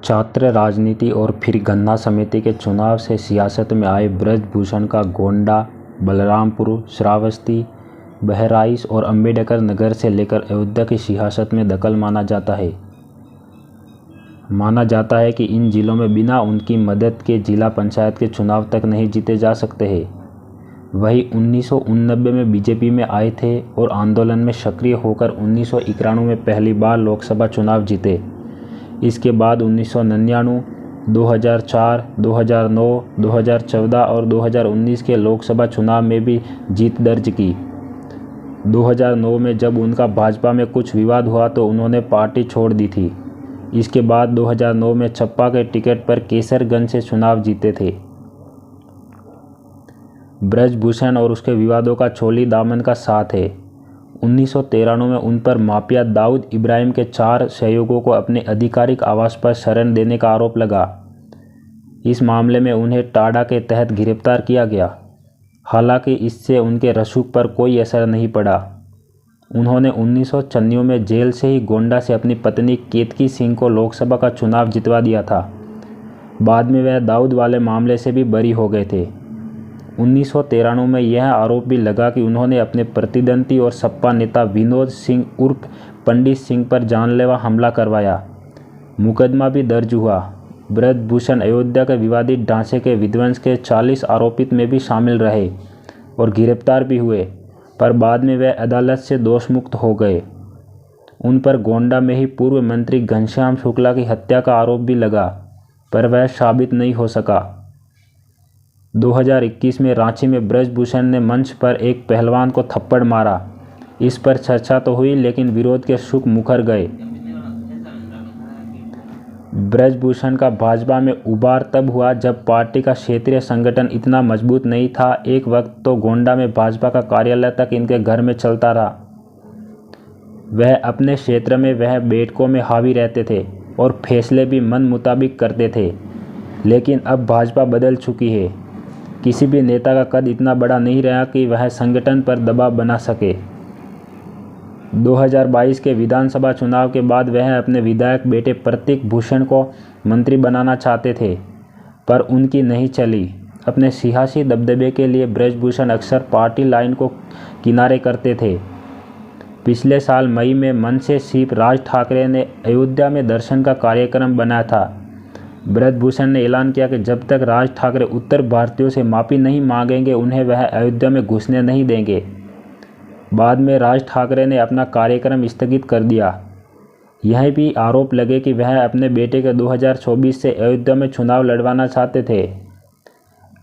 छात्र राजनीति और फिर गन्ना समिति के चुनाव से सियासत में आए ब्रजभूषण का गोंडा, बलरामपुर, श्रावस्ती, बहराइच और अम्बेडकर नगर से लेकर अयोध्या की सियासत में दखल माना जाता है। माना जाता है कि इन जिलों में बिना उनकी मदद के जिला पंचायत के चुनाव तक नहीं जीते जा सकते हैं। वही 1989 में बीजेपी में आए थे और आंदोलन में सक्रिय होकर 1991 में पहली बार लोकसभा चुनाव जीते। इसके बाद 1999, 2004, 2009, 2014 और 2019 के लोकसभा चुनाव में भी जीत दर्ज की। 2009 में जब उनका भाजपा में कुछ विवाद हुआ तो उन्होंने पार्टी छोड़ दी थी। इसके बाद 2009 में छप्पा के टिकट पर केसरगंज से चुनाव जीते थे। ब्रजभूषण और उसके विवादों का चोली दामन का साथ है। 1993 में उन पर माफिया दाऊद इब्राहिम के 4 सहयोगियों को अपने आधिकारिक आवास पर शरण देने का आरोप लगा। इस मामले में उन्हें टाडा के तहत गिरफ्तार किया गया। हालांकि इससे उनके रसूख पर कोई असर नहीं पड़ा। उन्होंने 1996 में जेल से ही गोंडा से अपनी पत्नी केतकी सिंह को लोकसभा का चुनाव जितवा दिया था। बाद में वह दाऊद वाले मामले से भी बरी हो गए थे। 1993 में यह आरोप भी लगा कि उन्होंने अपने प्रतिद्वंदी और सपा नेता विनोद सिंह उर्फ पंडित सिंह पर जानलेवा हमला करवाया। मुकदमा भी दर्ज हुआ। ब्रजभूषण अयोध्या के विवादित ढांचे के विध्वंस के 40 आरोपित में भी शामिल रहे और गिरफ्तार भी हुए, पर बाद में वे अदालत से दोषमुक्त हो गए। उन पर गोंडा में ही पूर्व मंत्री घनश्याम शुक्ला की हत्या का आरोप भी लगा, पर वह साबित नहीं हो सका। 2021 में रांची में ब्रजभूषण ने मंच पर एक पहलवान को थप्पड़ मारा। इस पर चर्चा तो हुई, लेकिन विरोध के सुख मुखर गए। ब्रजभूषण का भाजपा में उभार तब हुआ जब पार्टी का क्षेत्रीय संगठन इतना मजबूत नहीं था। एक वक्त तो गोंडा में भाजपा का कार्यालय तक इनके घर में चलता रहा। वह अपने क्षेत्र में वह बैठकों में हावी रहते थे और फैसले भी मन मुताबिक करते थे। लेकिन अब भाजपा बदल चुकी है। किसी भी नेता का कद इतना बड़ा नहीं रहा कि वह संगठन पर दबाव बना सके। 2022 के विधानसभा चुनाव के बाद वह अपने विधायक बेटे प्रतीक भूषण को मंत्री बनाना चाहते थे, पर उनकी नहीं चली। अपने सियासी दबदबे के लिए ब्रजभूषण अक्सर पार्टी लाइन को किनारे करते थे। पिछले साल मई में मंच से चीफ राज ठाकरे ने अयोध्या में दर्शन का कार्यक्रम बनाया था। ब्रजभूषण ने ऐलान किया कि जब तक राज ठाकरे उत्तर भारतीयों से माफ़ी नहीं मांगेंगे, उन्हें वह अयोध्या में घुसने नहीं देंगे। बाद में राज ठाकरे ने अपना कार्यक्रम स्थगित कर दिया। यह भी आरोप लगे कि वह अपने बेटे के 2024 से अयोध्या में चुनाव लड़वाना चाहते थे।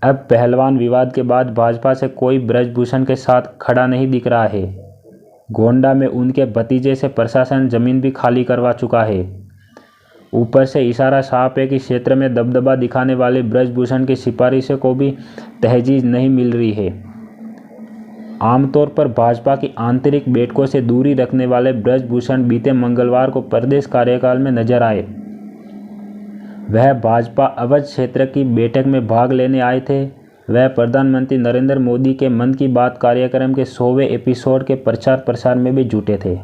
अब पहलवान विवाद के बाद भाजपा से कोई ब्रजभूषण के साथ खड़ा नहीं दिख रहा है। गोंडा में उनके भतीजे से प्रशासन जमीन भी खाली करवा चुका है। ऊपर से इशारा साफ है कि क्षेत्र में दबदबा दिखाने वाले ब्रजभूषण की सिफारिशों को भी तहजीज नहीं मिल रही है। आमतौर पर भाजपा की आंतरिक बैठकों से दूरी रखने वाले ब्रजभूषण बीते मंगलवार को प्रदेश कार्यकाल में नजर आए। वह भाजपा अवध क्षेत्र की बैठक में भाग लेने आए थे। वह प्रधानमंत्री नरेंद्र मोदी के मन की बात कार्यक्रम के 100वें एपिसोड के प्रचार प्रसार में भी जुटे थे।